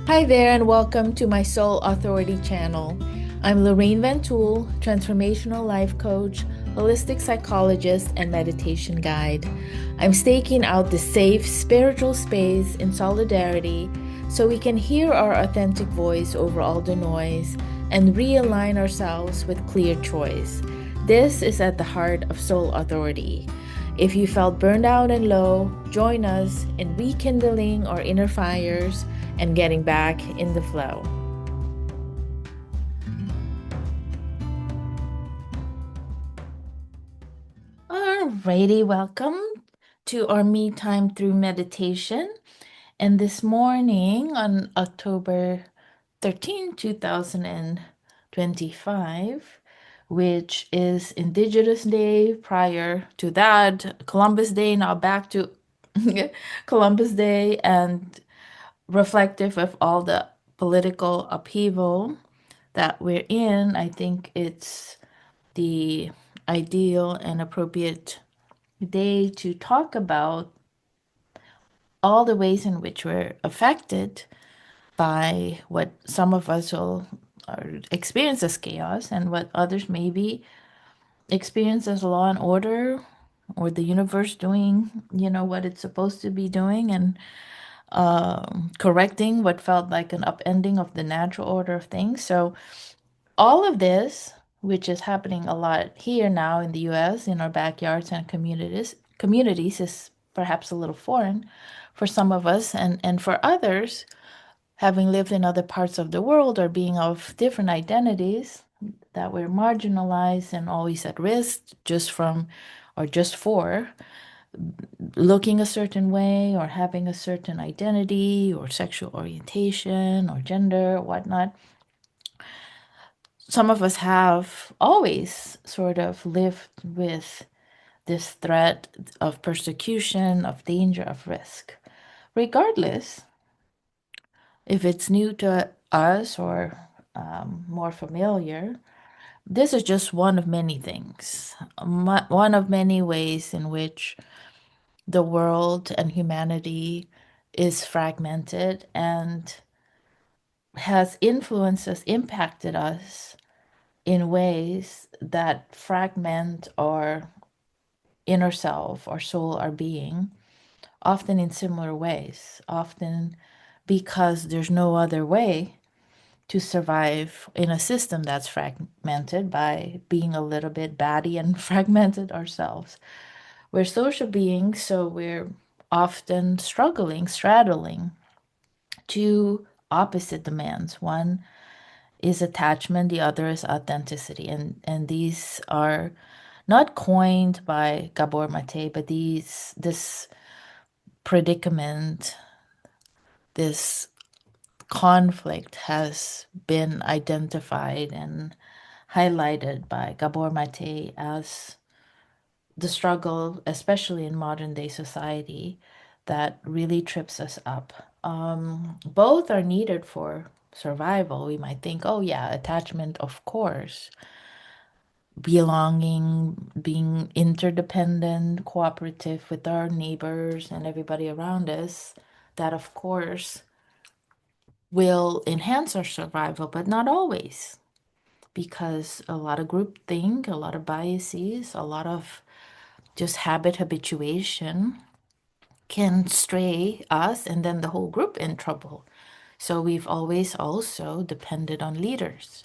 Hi there, and welcome to my Soul Authority channel. I'm Lorraine Van Tool, transformational life coach, holistic psychologist, and meditation guide. I'm staking out the safe spiritual space in solidarity so we can hear our authentic voice over all the noise and realign ourselves with clear choice. This is at the heart of Soul Authority. If you felt burned out and low, join us in rekindling our inner fires and getting back in the flow. Alrighty, welcome to our Me Time Through Meditation. And this morning on October 13, 2025, which is Indigenous Day, prior to that, Columbus Day, now back to Columbus Day, and reflective of all the political upheaval that we're in, I think it's the ideal and appropriate day to talk about all the ways in which we're affected by what some of us will experience as chaos and what others maybe experience as law and order, or the universe doing, what it's supposed to be doing, and correcting what felt like an upending of the natural order of things. So all of this, which is happening a lot here now in the US, in our backyards and communities is perhaps a little foreign for some of us, and for others, having lived in other parts of the world or being of different identities, that we're marginalized and always at risk just from or just for looking a certain way or having a certain identity or sexual orientation or gender, whatnot. Some of us have always sort of lived with this threat of persecution, of danger, of risk. Regardless if it's new to us or more familiar, this is just one of many things, one of many ways in which the world and humanity is fragmented and has influenced us, impacted us in ways that fragment our inner self, our soul, our being, often in similar ways, often because there's no other way to survive in a system that's fragmented by being a little bit batty and fragmented ourselves. We're social beings, so we're often struggling, straddling two opposite demands. One is attachment, the other is authenticity. And these are not coined by Gabor Mate, but this predicament, this conflict has been identified and highlighted by Gabor Mate as the struggle, especially in modern day society, that really trips us up. Both are needed for survival. We might think, oh, yeah, attachment, of course, belonging, being interdependent, cooperative with our neighbors and everybody around us, that, of course, will enhance our survival, but not always. Because a lot of groupthink, a lot of biases, a lot of just habituation can stray us and then the whole group in trouble. So we've always also depended on leaders,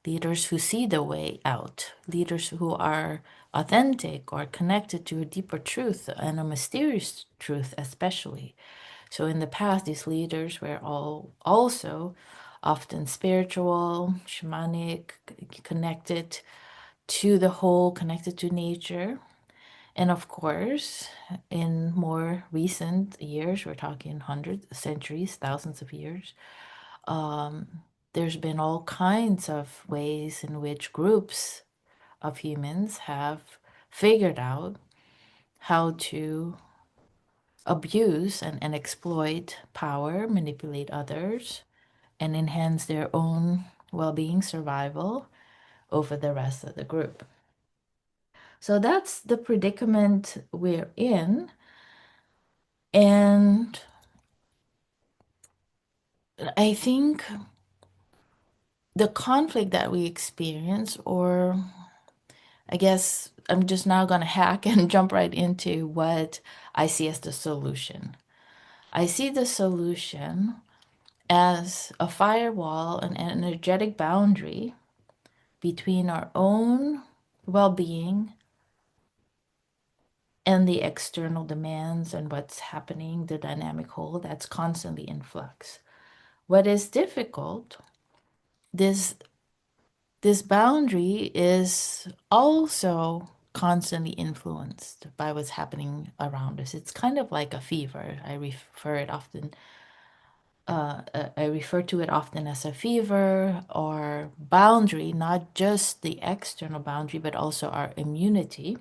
leaders who see the way out, leaders who are authentic or connected to a deeper truth and a mysterious truth, especially. So in the past, these leaders were all also often spiritual, shamanic, connected to the whole, connected to nature. And of course, in more recent years, we're talking hundreds, centuries, thousands of years, there's been all kinds of ways in which groups of humans have figured out how to abuse and exploit power, manipulate others, and enhance their own well being, survival over the rest of the group. So that's the predicament we're in. And I think the conflict that we experience, or I guess I'm just now going to hack and jump right into what I see as the solution. I see the solution as a firewall, an energetic boundary between our own well being and the external demands and what's happening, the dynamic whole that's constantly in flux. What is difficult, this this boundary is also constantly influenced by what's happening around us. It's kind of like a fever. I refer to it often as a fever or boundary, not just the external boundary, but also our immunity.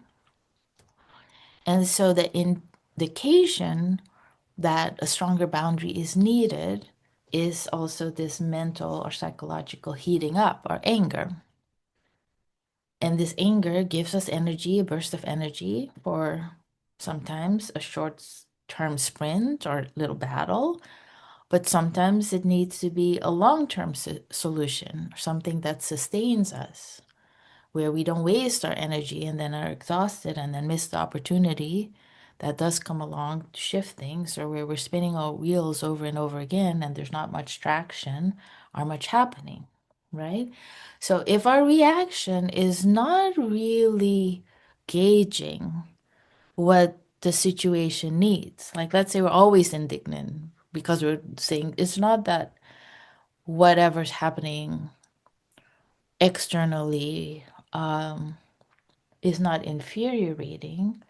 And so the indication that a stronger boundary is needed is also this mental or psychological heating up or anger. And this anger gives us energy, a burst of energy for sometimes a short term sprint or little battle, but sometimes it needs to be a long term solution, something that sustains us, where we don't waste our energy and then are exhausted and then miss the opportunity that does come along to shift things, or where we're spinning our wheels over and over again and there's not much traction or much happening, right? So if our reaction is not really gauging what the situation needs, like let's say we're always indignant because we're saying it's not that whatever's happening externally is not infuriating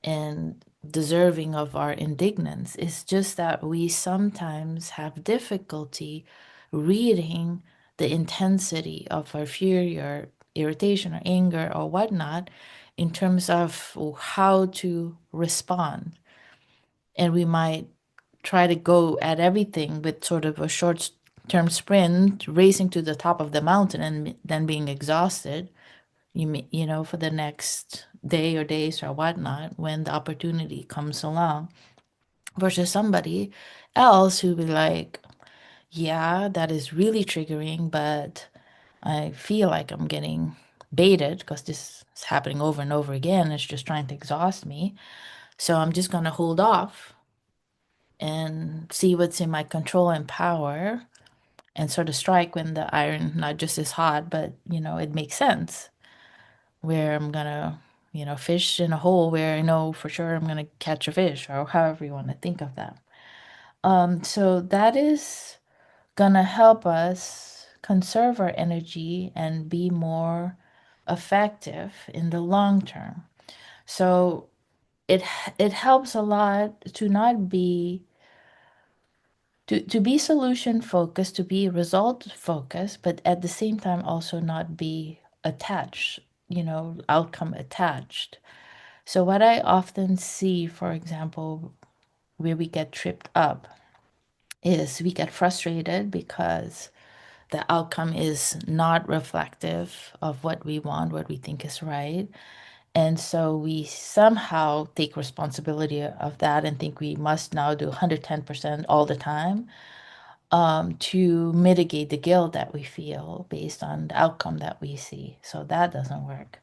and deserving of our indignance. It's just that we sometimes have difficulty reading the intensity of our fury or irritation or anger or whatnot in terms of how to respond. And we might try to go at everything with sort of a short term sprint, racing to the top of the mountain and then being exhausted, for the next day or days or whatnot when the opportunity comes along, versus somebody else who be like, yeah, that is really triggering, but I feel like I'm getting baited because this is happening over and over again. It's just trying to exhaust me. So I'm just going to hold off and see what's in my control and power and sort of strike when the iron not just is hot, but, it makes sense. Where I'm gonna, fish in a hole where I know for sure I'm gonna catch a fish, or however you want to think of that. So that is gonna help us conserve our energy and be more effective in the long term. So it it helps a lot to not be to be solution focused, to be result focused, but at the same time also not be attached, outcome attached. So, what I often see, for example, where we get tripped up is we get frustrated because the outcome is not reflective of what we want, what we think is right. And so we somehow take responsibility of that and think we must now do 110% all the time, to mitigate the guilt that we feel based on the outcome that we see. So that doesn't work.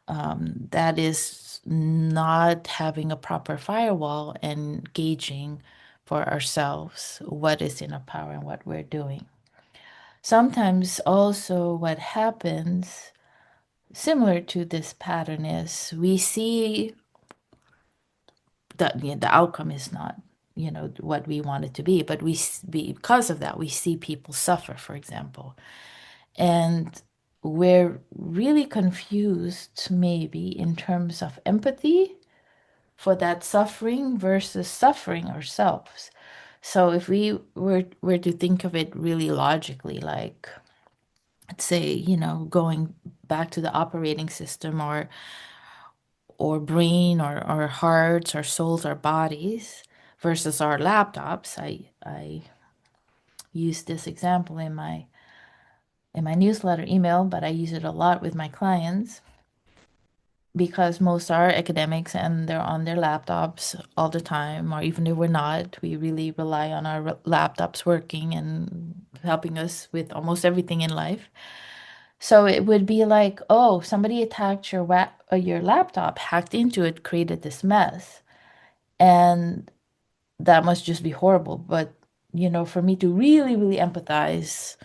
That is not having a proper firewall and gauging for ourselves what is in our power and what we're doing. Sometimes also what happens similar to this pattern is we see that the outcome is not what we want it to be, but because of that we see people suffer, for example, and we're really confused maybe in terms of empathy for that suffering versus suffering ourselves. So if we were to think of it really logically, like let's say, going back to the operating system or brain or hearts or souls or bodies versus our laptops. I use this example in my newsletter email, but I use it a lot with my clients because most are academics and they're on their laptops all the time, or even if we're not, we really rely on our laptops working and helping us with almost everything in life. So it would be like, oh, somebody attacked your laptop, hacked into it, created this mess. And that must just be horrible. But, for me to really, really empathize,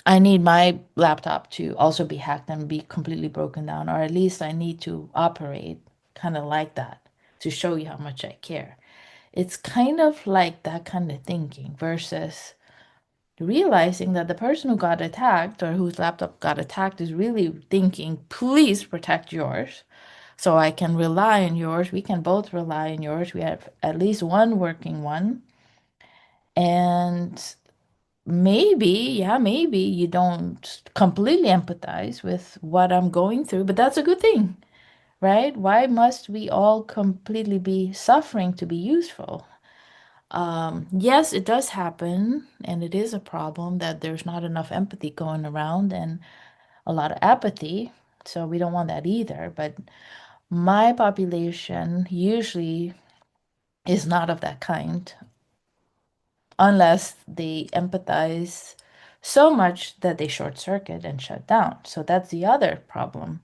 I need my laptop to also be hacked and be completely broken down, or at least I need to operate kind of like that to show you how much I care. It's kind of like that kind of thinking versus realizing that the person who got attacked or whose laptop got attacked is really thinking, please protect yours. So I can rely on yours. We can both rely on yours. We have at least one working one. And maybe, yeah, maybe you don't completely empathize with what I'm going through, but that's a good thing, right? Why must we all completely be suffering to be useful? Yes, it does happen, and it is a problem that there's not enough empathy going around and a lot of apathy. So we don't want that either. But my population usually is not of that kind unless they empathize so much that they short circuit and shut down. So that's the other problem,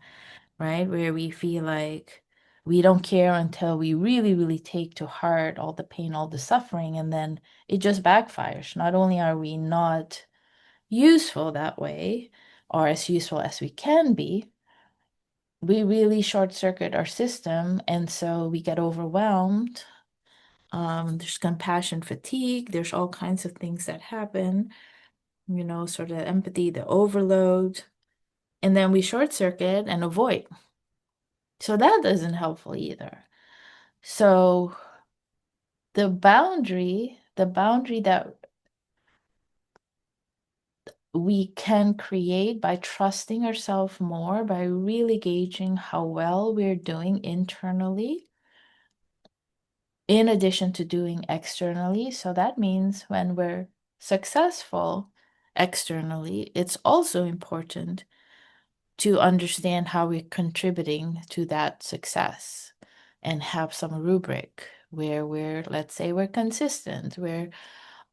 right? Where we feel like we don't care until we really, really take to heart all the pain, all the suffering, and then it just backfires. Not only are we not useful that way, or as useful as we can be, we really short circuit our system, and so we get overwhelmed. There's compassion fatigue, there's all kinds of things that happen, sort of empathy, the overload, and then we short circuit and avoid. So that isn't helpful either. So the boundary that we can create by trusting ourselves more, by really gauging how well we're doing internally, in addition to doing externally. So that means when we're successful externally, it's also important to understand how we're contributing to that success and have some rubric where let's say we're consistent, we're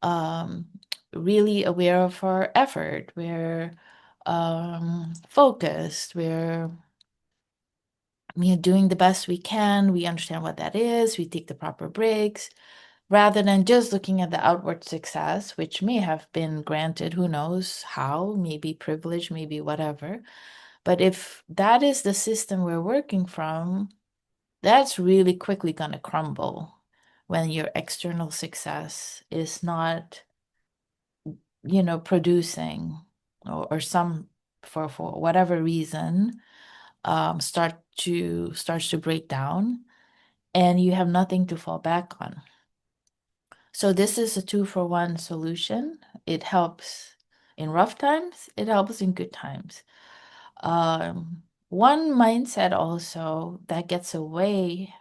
um, really aware of our effort, we're focused, we're doing the best we can, we understand what that is, we take the proper breaks, rather than just looking at the outward success, which may have been granted, who knows how, maybe privilege, maybe whatever. But if that is the system we're working from, that's really quickly going to crumble when your external success is not, producing or some for whatever reason starts to break down and you have nothing to fall back on. So this is a 2-for-1 solution. It helps in rough times, it helps in good times. One mindset also that gets away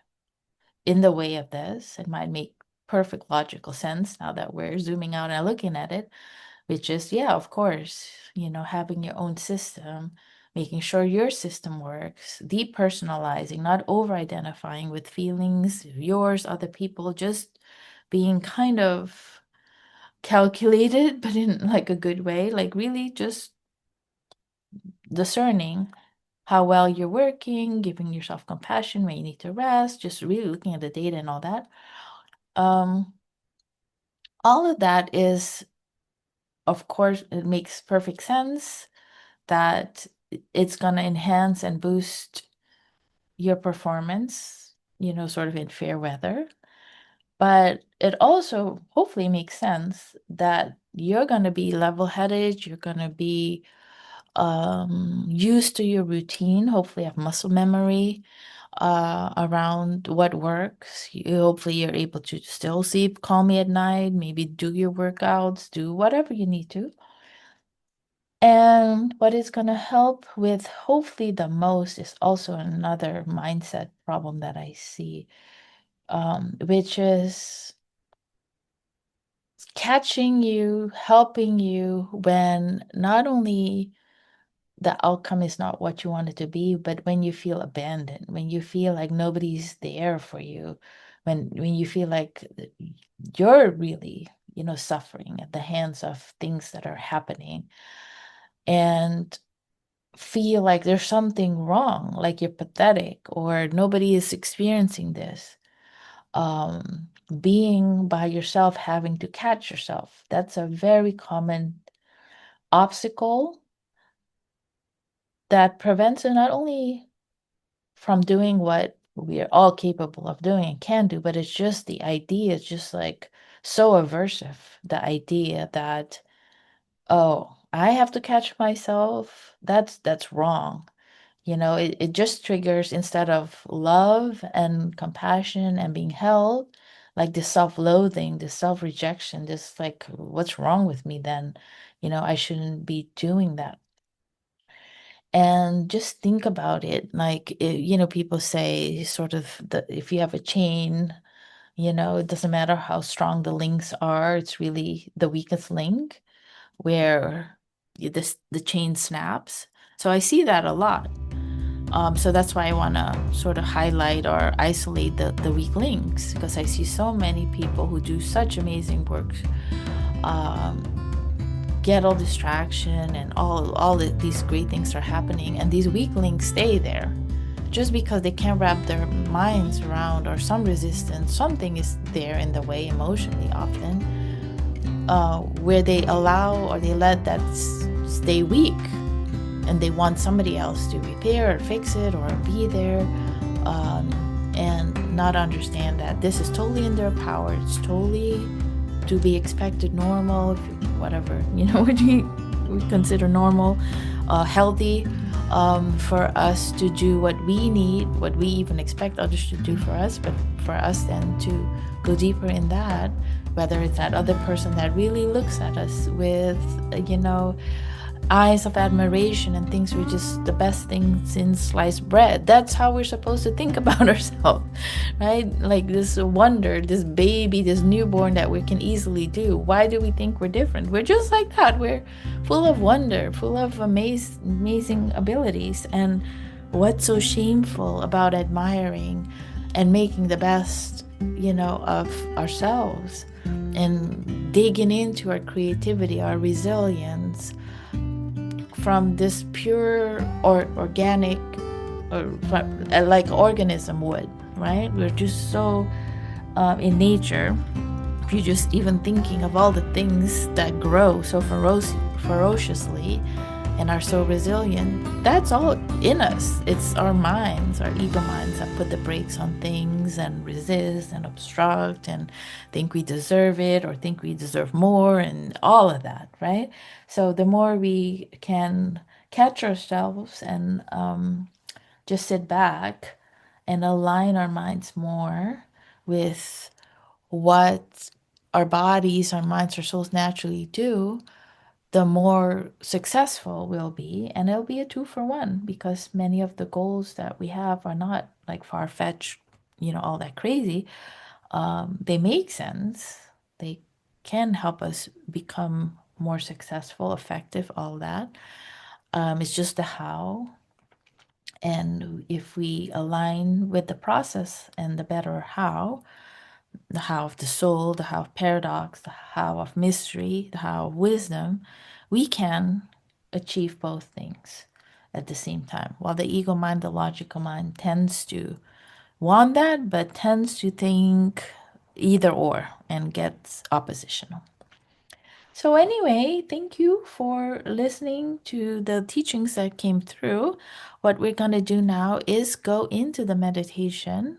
in the way of this, it might make perfect logical sense now that we're zooming out and looking at it, which is, yeah, of course, having your own system, making sure your system works, depersonalizing, not over identifying with feelings, yours, other people, just being kind of calculated, but in like a good way, like really just discerning how well you're working, giving yourself compassion when you need to rest, just really looking at the data and all that. Um, all of that is, of course, it makes perfect sense that it's going to enhance and boost your performance, sort of in fair weather. But it also hopefully makes sense that you're going to be level-headed, you're going to be used to your routine, hopefully have muscle memory around what works. Hopefully you're able to still sleep calmly at night, maybe do your workouts, do whatever you need to. And what is going to help with hopefully the most is also another mindset problem that I see, which is catching you, helping you when not only the outcome is not what you want it to be, but when you feel abandoned, when you feel like nobody's there for you, when you feel like you're really suffering at the hands of things that are happening, and feel like there's something wrong, like you're pathetic or nobody is experiencing this. Being by yourself, having to catch yourself, that's a very common obstacle that prevents you not only from doing what we are all capable of doing and can do, but it's just the idea is just like so aversive. The idea that, oh, I have to catch myself, that's wrong. It just triggers, instead of love and compassion and being held, like this self-loathing, this self-rejection, this like, what's wrong with me then? I shouldn't be doing that. And just think about it, like, people say sort of if you have a chain, it doesn't matter how strong the links are, it's really the weakest link where the chain snaps. So I see that a lot. So that's why I want to sort of highlight or isolate the weak links, because I see so many people who do such amazing work, um, get all distraction and these great things are happening, and these weak links stay there just because they can't wrap their minds around, or some resistance, something is there in the way emotionally often, where they allow or they let that stay weak, and they want somebody else to repair or fix it or be there, and not understand that this is totally in their power. It's totally to be expected, normal, whatever, what we consider normal, healthy, for us to do what we need, what we even expect others to do for us, but for us then to go deeper in that, whether it's that other person that really looks at us with, eyes of admiration and thinks we're just the best thing since sliced bread. That's how we're supposed to think about ourselves, right? Like this wonder, this baby, this newborn that we can easily do. Why do we think we're different? We're just like that. We're full of wonder, full of amazing abilities. And what's so shameful about admiring and making the best, of ourselves, and digging into our creativity, our resilience, from this pure or organic, or like organism would, right? We're just so, in nature, if you're just even thinking of all the things that grow so ferociously and are so resilient, that's all in us. It's our minds, our ego minds, that put the brakes on things and resist and obstruct and think we deserve it or think we deserve more and all of that, right? So the more we can catch ourselves and, just sit back and align our minds more with what our bodies, our minds, our souls naturally do, the more successful we'll be. And it'll be a 2-for-1, because many of the goals that we have are not like far-fetched, all that crazy. They make sense. They can help us become more successful, effective, all that. It's just the how. And if we align with the process and the better how, the how of the soul, the how of paradox, the how of mystery, the how of wisdom, we can achieve both things at the same time. While the ego mind, the logical mind, tends to want that, but tends to think either or and gets oppositional. So, anyway, thank you for listening to the teachings that came through. What we're going to do now is go into the meditation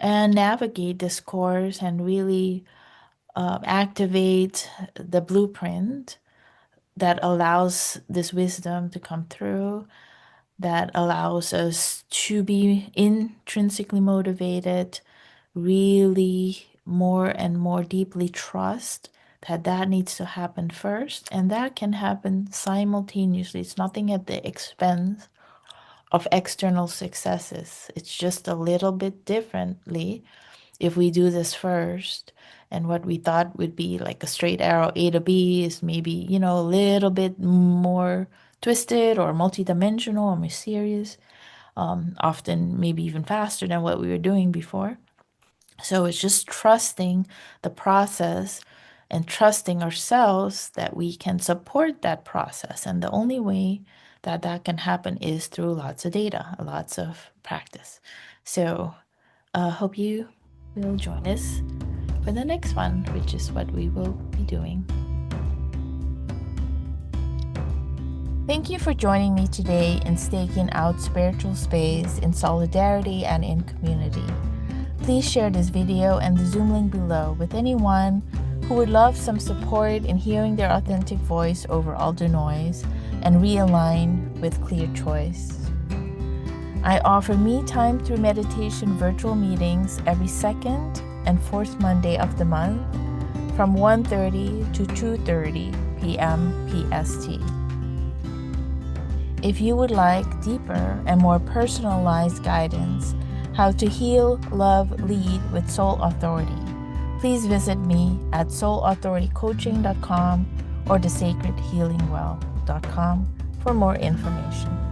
and navigate this course and really, activate the blueprint that allows this wisdom to come through, that allows us to be intrinsically motivated, really more and more deeply trust that needs to happen first, and that can happen simultaneously. It's nothing at the expense of external successes. It's just a little bit differently if we do this first. And what we thought would be like a straight arrow A to B is maybe, a little bit more twisted or multidimensional or mysterious, often maybe even faster than what we were doing before. So it's just trusting the process and trusting ourselves that we can support that process. And the only way that that can happen is through lots of data, lots of practice. So hope you will join us for the next one, which is what we will be doing. Thank you for joining me today in staking out spiritual space in solidarity and in community. Please share this video and the Zoom link below with anyone who would love some support in hearing their authentic voice over all the noise and realign with clear choice. I offer me time through meditation virtual meetings every second and fourth Monday of the month from 1:30 to 2:30 p.m. PST. If you would like deeper and more personalized guidance, how to heal, love, lead with soul authority, please visit me at soulauthoritycoaching.com or thesacredhealingwell.com for more information.